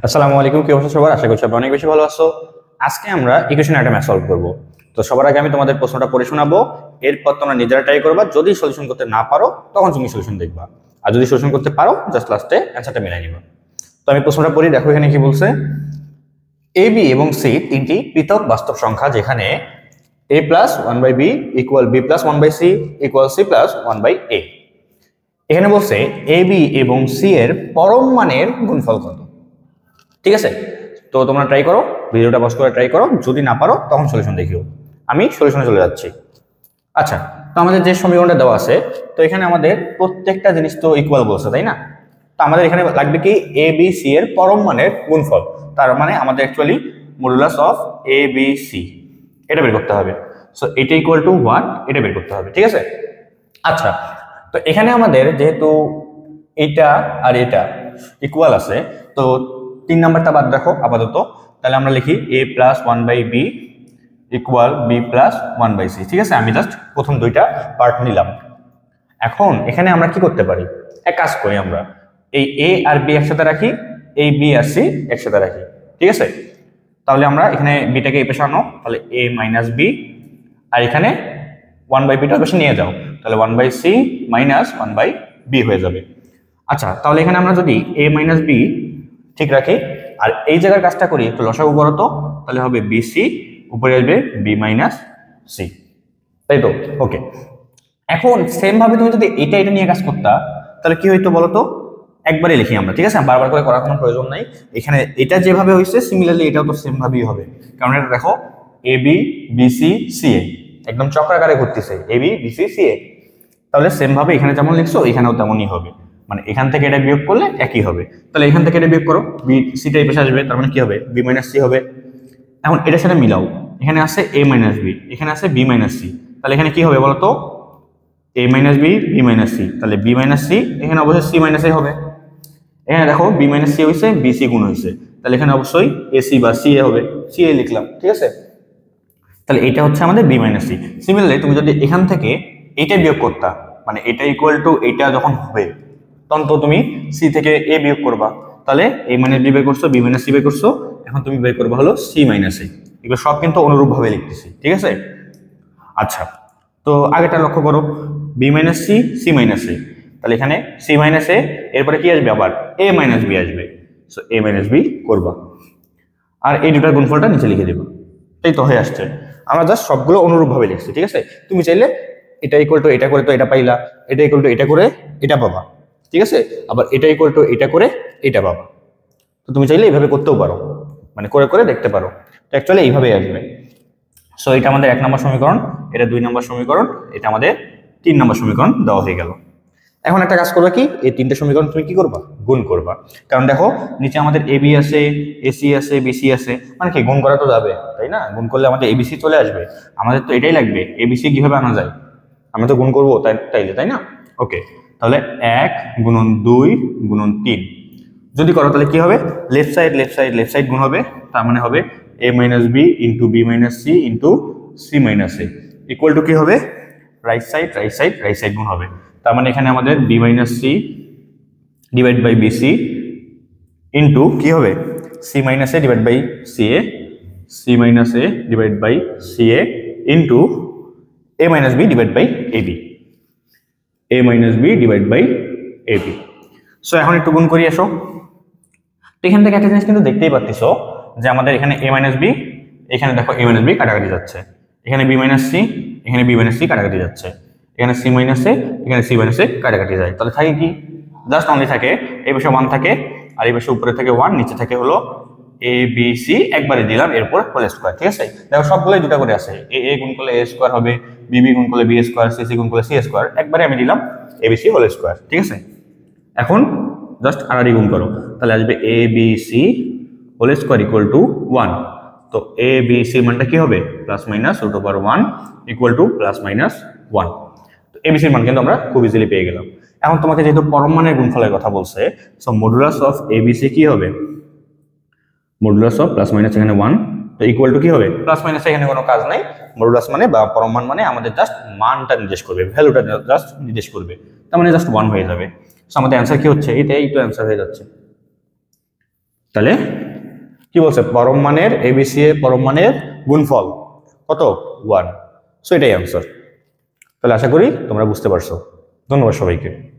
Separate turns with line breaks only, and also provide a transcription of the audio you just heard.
আসসালামু আলাইকুম, কি অবস্থা সবার? আশা করছি আপনারা অনেক বেশি ভালো আছো। আজকে আমরা ইকুয়েশন একটা ম্যাথ সলভ করব। তো সবার আগে আমি তোমাদের প্রশ্নটা পড়ে শোনাবো, এরপর তোমরা নিজেরা ট্রাই করবা। যদি সলিউশন করতে না পারো তখন তুমি সলিউশন দেখবা, আর যদি সলিউশন করতে পারো জাস্ট লাস্টে অ্যান্সারটা মিলাই নিবা। তো আমি প্রশ্নটা পড়ি, দেখো এখানে কি বলছে। এ বি এবং সি তিনটি পৃথক বাস্তব সংখ্যা, যেখানে A plus one by B equal B plus one by C equal C plus one by A. এখানে বলছে এ বি এবং সি এর পরম মানের গুণফল কত। ঠিক আছে, তো তোমরা ট্রাই করো, ভিডিওটা পজ করে ট্রাই করো, যদি না পারো তখন সলিউশন দেখিও। আমি সলিউশনে চলে যাচ্ছি। আচ্ছা, তো আমাদের যে সমীকরণটা দেওয়া আছে, তো এখানে আমাদের প্রত্যেকটা জিনিস তো ইকুয়াল বলছে, তাই না? তো আমাদের এখানে লাগবে কি এ বি সি এর পরম মানের গুণফল। তার মানে আমাদের actually modulus of A B C এটা বের করতে হবে। সো এটা ইকুয়াল টু ওয়াট, এটা বের করতে হবে। ঠিক আছে, আচ্ছা, তো এখানে আমাদের যেহেতু এটা আর এটা ইকুয়াল আছে, তো 3 নাম্বারটা বাদ রাখো আপাতত। তাহলে আমরা লিখি A plus one by B equal B plus one by C. ঠিক আছে, আমি জাস্ট প্রথম দুইটা পার্ট নিলাম। এখন এখানে আমরা কি করতে পারি, এক কাজ করি, আমরা এই এ আর বি একসাথে রাখি, এই বি আর সি একসাথে রাখি। ঠিক আছে, তাহলে আমরা এখানে বিটাকে এই পাশে আনো, তাহলে এ মাইনাস বি, আর এখানে ওয়ান বাই বিটা বেশি নিয়ে যাও, তাহলে one by C minus one by B হয়ে যাবে। আচ্ছা, তাহলে এখানে আমরা যদি এ মাইনাস বি ঠিক রাখি, আর এই জায়গার কাজটা করি, একটু লসাগু করো তো, তাহলে হবে বি সি, উপরে আসবে বি মাইনাস সি, তাই তো? ওকে, এখন সেম ভাবে তুমি যদি এটা এটা নিয়ে কাজ করতা, তাহলে কি হইতো বলো তো? একবারে লিখি আমরা, ঠিক আছে, বারবার করে করার কোনো প্রয়োজন নাই। এখানে এটা যেভাবে হয়েছে সিমিলারলি এটাও তো সেম ভাবেই হবে, কারণ এটা দেখো A B B C C এ একদম চক্রাকারে ঘুরতেছে, A B B C C এ। তাহলে সেম ভাবে এখানে যেমন লিখছো এখানেও তেমনই হবে, মানে এখান থেকে এটা বিয়োগ করলে একই হবে। তাহলে এখান থেকে এটা বিয়োগ করো, বি সিটা এই পাশে আসবে, তার মানে কি হবে বি মাইনাস সি হবে। এখন এটার সাথে মিলাও, এখানে আছে এ মাইনাস বি, এখানে আছে বি মাইনাস সি, তাহলে এখানে কি হবে বলো তো? A minus B B minus C, তাহলে বি মাইনাস সি, এখানে অবশ্যই সি মাইনাস এ হবে। এখানে দেখো বি মাইনাস সি হয়েছে, বি সি গুণ হয়েছে, তাহলে এখানে অবশ্যই এসি বা সি এ হবে, সি এ লিখলাম। ঠিক আছে, তাহলে এটা হচ্ছে আমাদের বি মাইনাস সি। সিমিলারলি তুমি যদি এখান থেকে এটা বিয়োগ করতা, মানে এটা ইকুয়াল টু এটা যখন হবে, তখন তো তুমি সি থেকে এ বিয়োগ করবা, তাহলে এ মাইনাস বি বের করছো, বি মাইনাস সি বের করছো, এখন তুমি বের করবা হলো সি মাইনাস এ। এগুলো সব কিন্তু অনুরূপ ভাবে লিখতেছি। ঠিক আছে, আচ্ছা, তো আগেটা লক্ষ্য করো, B minus C C minus A, তাহলে এখানে সি মাইনাস এ, এরপরে কি আসবে আবার এ মাইনাস বি আসবে, সো এ মাইনাস বি করবা, আর এই দুটার গুণফলটা নিচে লিখে দেবা। এই তো হয়ে আসছে। আমরা জাস্ট সবগুলো অনুরূপ ভাবে লিখছি। ঠিক আছে, তুমি চাইলে এটা ইকুয়াল টু এটা করে তো এটা পাইলা, এটা ইকুয়াল টু এটা করে এটা পাবা। ঠিক আছে, আবার এটা ইকুয়াল টু এটা করে এটা পাবা। তো তুমি চাইলে এইভাবে করতেও পারো, মানে করে করে দেখতে পারো। তো অ্যাকচুয়ালি এইভাবেই আসবে। সো এটা আমাদের 1 নম্বর সমীকরণ, এটা 2 নম্বর সমীকরণ, এটা আমাদের 3 নম্বর সমীকরণ দেওয়া হয়ে গেল। এখন একটা কাজ করবে কি, এই তিনটে সমীকরণ তুমি কি করবা, গুণ করবা। কারণ দেখো নিচে আমাদের এ বি আছে, এসি আছে, বিসি আছে, মানে কি গুণ করা তো যাবে, তাই না? গুণ করলে আমাদের এবিসি চলে আসবে, আমাদের তো এটাই লাগবে। এবিসি কিভাবে আনা যায়, আমরা তো গুণ করবো তাইলে, তাই না? ওকে, তাহলে 1 গুণন 2 গুণন 3 যদি করো, তাহলে কি হবে, left side left side left side গুণ হবে, তার মানে হবে A minus B into B minus C into C minus A equal to কি হবে, right side right side right side গুণ হবে। তার মানে এখানে আমাদের B minus C divide by B C into কি হবে, C minus A divide by C A, C minus A divide by C A into A minus B divide by A B, A minus B divide by A B. So এখন একটু গুণ করি আসো। তো এখান থেকে একটা জিনিস কিন্তু দেখতেই পাচ্ছিস যে আমাদের এখানে এ মাইনাস বি, এখানে দেখো এ মাইনাস বি কাটাকাটি যাচ্ছে, এখানে বি মাইনাস সি, এখানে বি মাইনাস সি কাটাকাটি যাচ্ছে, এখানে সি মাইনাস এ, এখানে সি মাইনাস এ কাটাকাটি যায়, তাহলে থাকে কি, জাস্ট অনলি থাকে এই পাশে 1 থাকে, আর এই পাশে উপরে থাকে 1, নিচে থাকে হলো এ বি সি, একবারে দিলাম, এরপর হোল স্কোয়ার। ঠিক আছে, দেখো সবগুলোই দুটা করে আছে, এ গুণ করলে এ স্কোয়ার হবে, বি বি গুণ করলে বি স্কোয়ার, সি সি গুণ করলে সি স্কোয়ার, একবারে আমি দিলাম A B C whole square. ঠিক আছে, এখন জাস্ট আড়াআড়ি গুণ করো, তাহলে আসবে A B C whole square equal to 1। তো এ বি সি মানটা কি হবে, plus minus root over 1 equal to plus minus 1। তো এ বি সির মান কিন্তু আমরা খুব ইজিলি পেয়ে গেলাম। এখন তোমাকে যেহেতু পরম মানের গুণফলের কথা বলছে, so modulus of A B C কি হবে, মডুলাস অফ প্লাস মাইনাস এখানে 1, তো ইকুয়াল টু কি হবে, প্লাস মাইনাস এখানে কোনো কাজ নাই, মডুলাস মানে বা পরম মান মানে আমাদের জাস্ট মানটা নির্দেশ করবে, ভ্যালুটা জাস্ট নির্দেশ করবে, তার মানে জাস্ট 1 হয়ে যাবে। সো আমাদের অ্যান্সার কি হচ্ছে, এইটাই তো অ্যান্সার হয়ে যাচ্ছে। তাহলে কি বলছে, পরম মানের এবিসি এর পরম মানের গুণফল কত 1। সো এটাই আনসার। তাহলে আশা করি তোমরা বুঝতে পারছো। ধন্যবাদ সবাইকে।